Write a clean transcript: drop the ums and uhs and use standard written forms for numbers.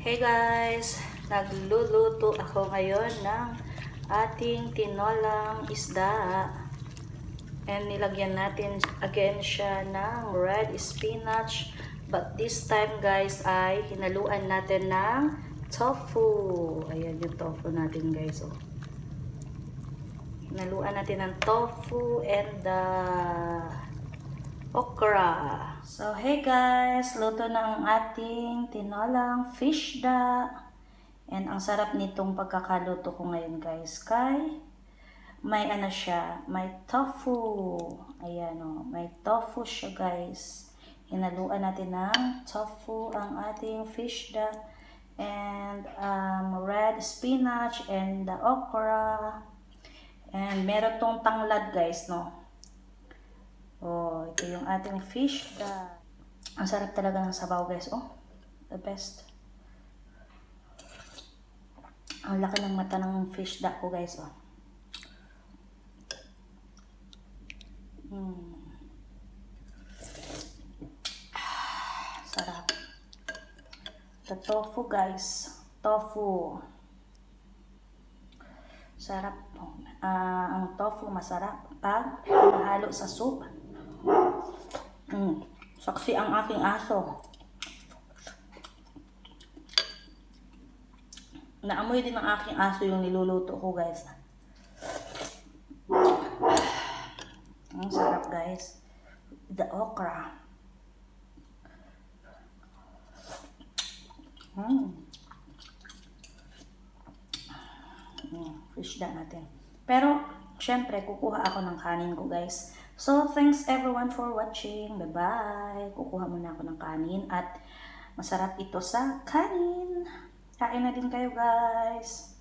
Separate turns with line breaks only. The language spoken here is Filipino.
Hey guys! Nagluluto ako ngayon ng ating tinolang isda. And nilagyan natin again siya ng red spinach. But this time guys ay hinaluan natin ng tofu. Ayan yung tofu natin guys. Oh. Hinaluan natin ng tofu and okra. So, hey guys! Luto na ang ating tinolang fish da. And ang sarap nitong pagkakaluto ko ngayon guys. May ano siya, may tofu. Ayan o, may tofu siya guys. Hinaluan natin ng tofu ang ating fish da. And red spinach and the okra. And meron tong tanglad guys, no? Oh, ito yung ating fish da. Ang sarap talaga ng sabaw guys. Oh, the best. Ang laki ng mata ng fish da ko guys. Oh. Sarap. The tofu guys. Tofu. Sarap. Ang tofu masarap pag nahalo sa soup. Saksi ang aking aso. Naamoy din ng aking aso yung niluluto ko guys. Ang sarap guys. The okra. Fish da natin. Pero, syempre, kukuha ako ng kanin ko guys. So, thanks everyone for watching. Bye-bye. Kukuha muna ako ng kanin at masarap ito sa kanin. Kain na din kayo guys.